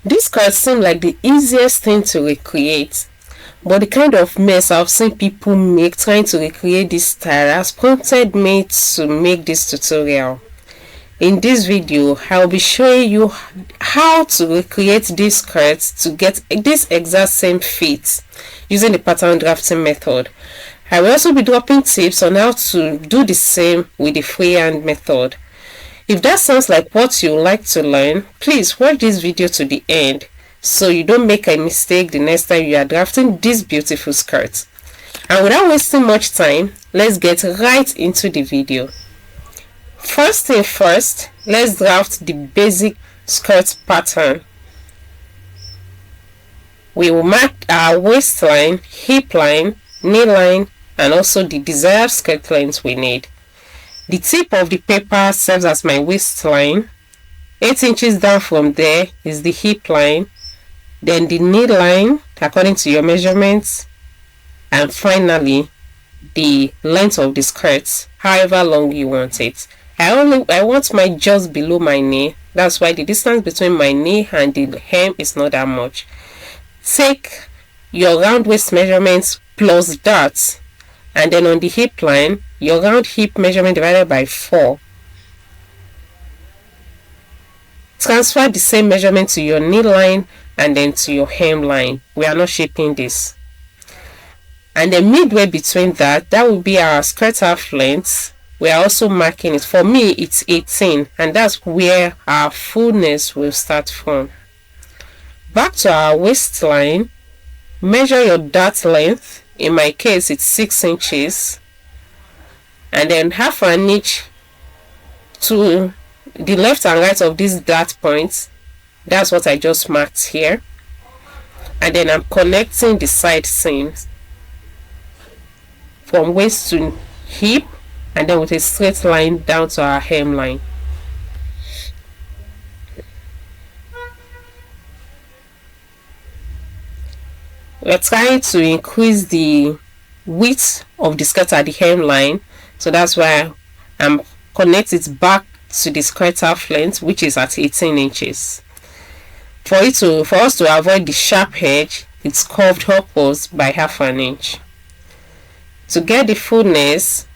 This skirt seemed like the easiest thing to recreate, but the kind of mess I've seen people make trying to recreate this style has prompted me to make this tutorial. In this video, I'll be showing you how to recreate this skirt to get this exact same fit using the pattern drafting method. I will also be dropping tips on how to do the same with the freehand method. If that sounds like what you would like to learn, please watch this video to the end so you don't make a mistake the next time you are drafting this beautiful skirt. And without wasting much time, let's get right into the video. First thing first, let's draft the basic skirt pattern. We will mark our waistline, hip line, knee line, and also the desired skirt length we need. The tip of the paper serves as my waistline. 8 inches down from there is the hip line, then the knee line according to your measurements, and finally the length of the skirt, however long you want it. I want mine just below my knee. That's why the distance between my knee and the hem is not that much. Take your round waist measurements plus that, and then on the hip line, your round hip measurement divided by 4. Transfer the same measurement to your knee line and then to your hem line. We are not shaping this. And then midway between that will be our skirt half length. We are also marking it. For me, it's 18, and that's where our fullness will start from. Back to our waistline, measure your dart length. In my case, it's 6 inches. And then half an inch to the left and right of these dart points. That's what I just marked here. And then I'm connecting the side seams from waist to hip, and then with a straight line down to our hemline. We're trying to increase the width of the skirt at the hemline, so that's why I'm connecting it back to the skirt half length, which is at 18 inches. For us to avoid the sharp edge, it's curved upwards by half an inch. To get the fullness,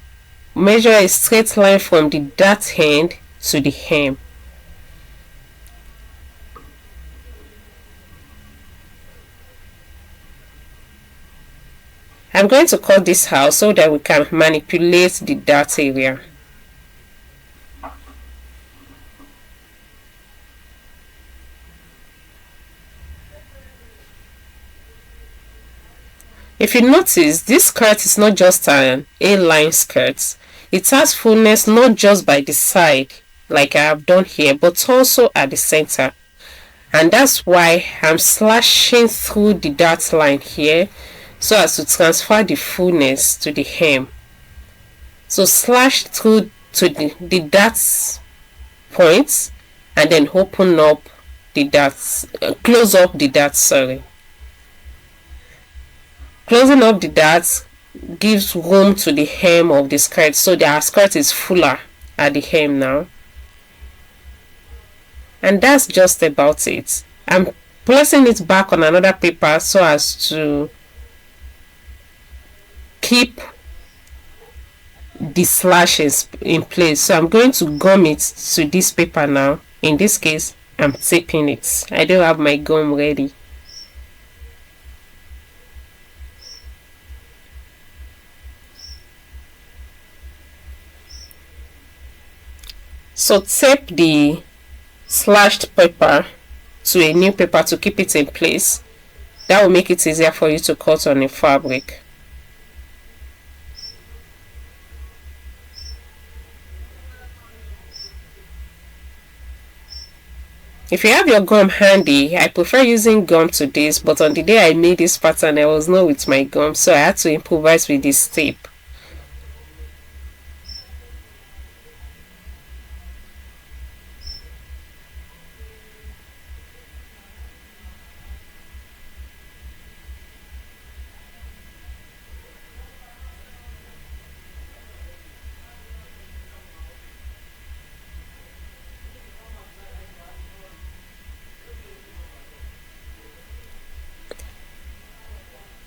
measure a straight line from the dart end to the hem. I'm going to cut this out so that we can manipulate the dart area. If you notice, this skirt is not just an A-line skirt. It has fullness not just by the side like I have done here, but also at the center. And that's why I'm slashing through the dart line here so as to transfer the fullness to the hem. So slash through to the dart points and then open up the darts, close up the darts, sorry. Closing up the darts gives room to the hem of the skirt, so the skirt is fuller at the hem now. And that's just about it. I'm placing it back on another paper so as to keep the slashes in place. So I'm going to gum it to this paper now. In this case, I'm taping it. I don't have my gum ready. So tape the slashed paper to a new paper to keep it in place. That will make it easier for you to cut on the fabric. If you have your gum handy, I prefer using gum to this, but on the day I made this pattern I was not with my gum, so I had to improvise with this tape.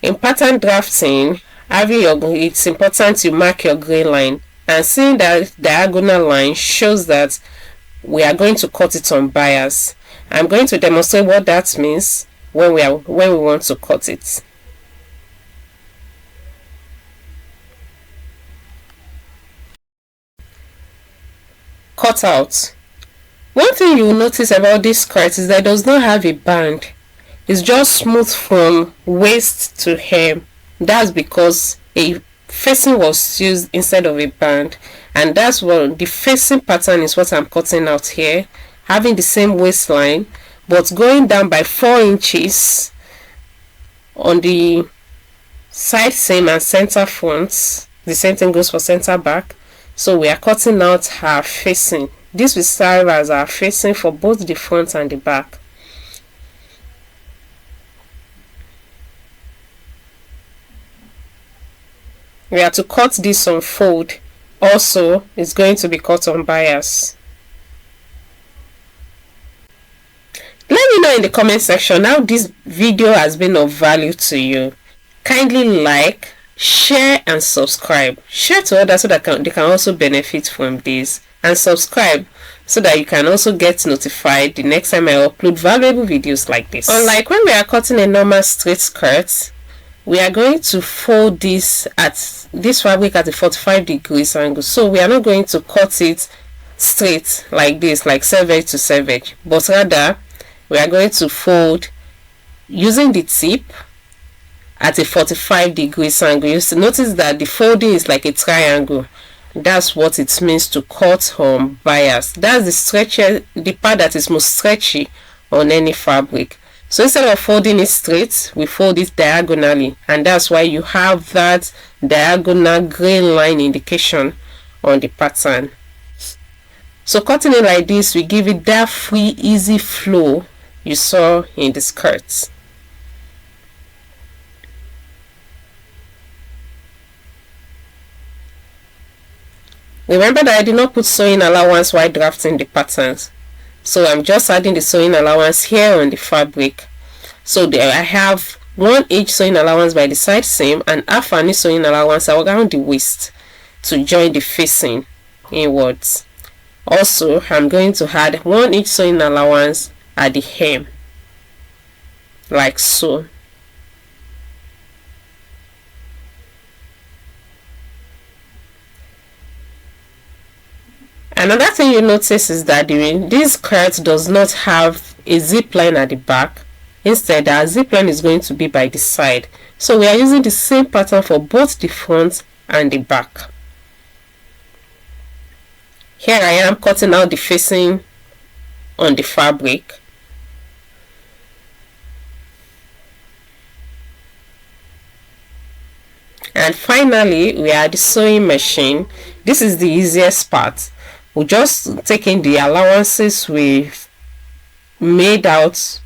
In pattern drafting, it's important you mark your gray line, and seeing that diagonal line shows that we are going to cut it on bias. I'm going to demonstrate what that means when we want to cut it. Cut out. One thing you will notice about this skirt is that it does not have a band. It's just smooth from waist to hem. That's because a facing was used instead of a band, and that's what the facing pattern is, what I'm cutting out here, having the same waistline but going down by 4 inches on the side seam and center fronts. The same thing goes for center back. So we are cutting out her facing. This will serve as our facing for both the front and the back. We are to cut this on fold. Also, it's going to be cut on bias. Let me know in the comment section how this video has been of value to you. Kindly like, share and subscribe. Share to others so that they can also benefit from this, and subscribe so that you can also get notified the next time I upload valuable videos like this. Unlike when we are cutting a normal straight skirt, we are going to fold this fabric at a 45 degrees angle. So we are not going to cut it straight like this, like selvedge to selvedge, but rather we are going to fold using the tip at a 45 degrees angle. You notice that the folding is like a triangle. That's what it means to cut on bias. That's the part that is most stretchy on any fabric. So instead of folding it straight, we fold it diagonally, and that's why you have that diagonal gray line indication on the pattern. So cutting it like this will give it that free, easy flow you saw in the skirts. Remember that I did not put sewing allowance while drafting the patterns. So I'm just adding the sewing allowance here on the fabric. So there I have 1 inch sewing allowance by the side seam and half an inch sewing allowance around the waist to join the facing inwards. Also, I'm going to add 1 inch sewing allowance at the hem, like so. Another thing you notice is that this skirt does not have a zip line at the back. Instead, our zip line is going to be by the side. So we are using the same pattern for both the front and the back. Here I am cutting out the facing on the fabric. And finally, we are at the sewing machine. This is the easiest part. We're just taking the allowances we've made out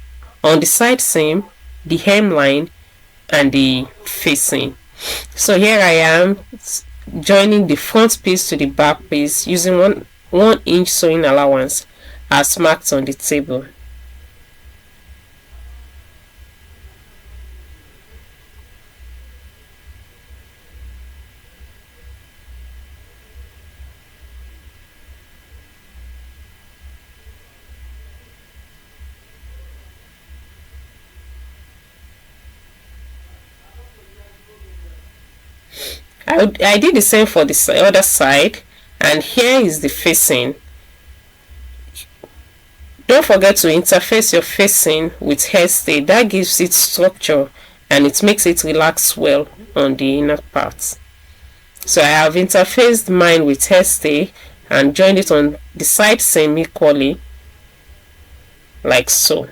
on the side seam, the hemline, and the facing. So here I am joining the front piece to the back piece using 1 inch sewing allowance as marked on the table. I did the same for the other side, and here is the facing. Don't forget to interface your facing with hairstay. That gives it structure and it makes it relax well on the inner part. So I have interfaced mine with hairstay and joined it on the side seam equally, like so.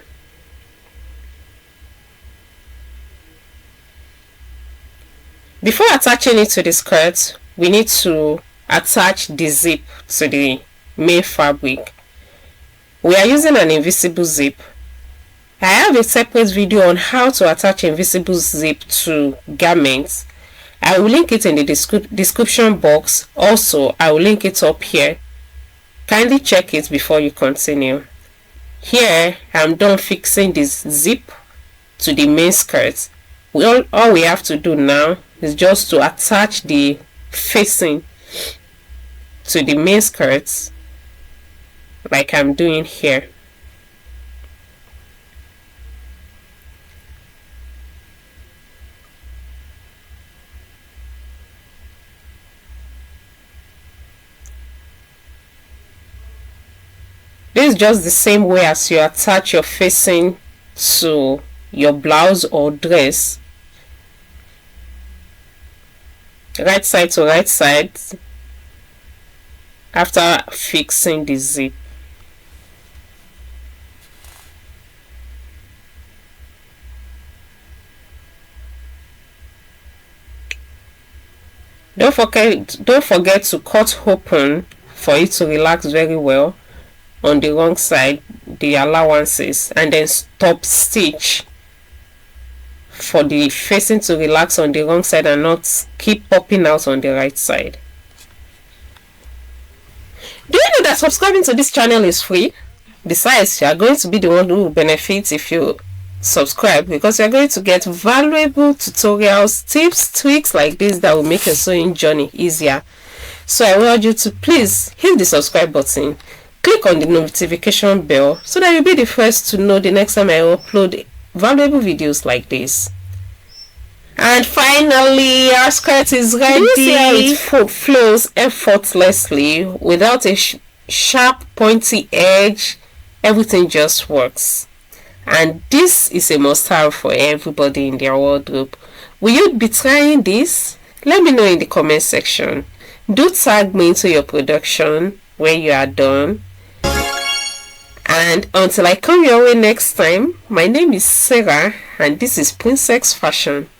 Before attaching it to the skirt, we need to attach the zip to the main fabric. We are using an invisible zip. I have a separate video on how to attach invisible zip to garments. I will link it in the description box. Also, I will link it up here. Kindly check it before you continue. Here, I'm done fixing this zip to the main skirt. All we have to do now is just to attach the facing to the main skirts like I'm doing here. This is just the same way as you attach your facing to your blouse or dress. Right side to right side after fixing the zip. Don't forget to cut open for it to relax very well on the wrong side, the allowances, and then stop stitch for the facing to relax on the wrong side and not keep popping out on the right side. Do you know that subscribing to this channel is free? Besides, you are going to be the one who will benefit if you subscribe, because you are going to get valuable tutorials, tips, tricks like this that will make your sewing journey easier. So I urge you to please hit the subscribe button, click on the notification bell so that you'll be the first to know the next time I upload valuable videos like this. And finally, our skirt is ready. You see how it flows effortlessly without a sharp pointy edge. Everything just works, and this is a must-have for everybody in their wardrobe. Will you be trying this? Let me know in the comment section. Do tag me into your production when you are done. And until I come your way next time, my name is Sarah and this is Princess Fashion.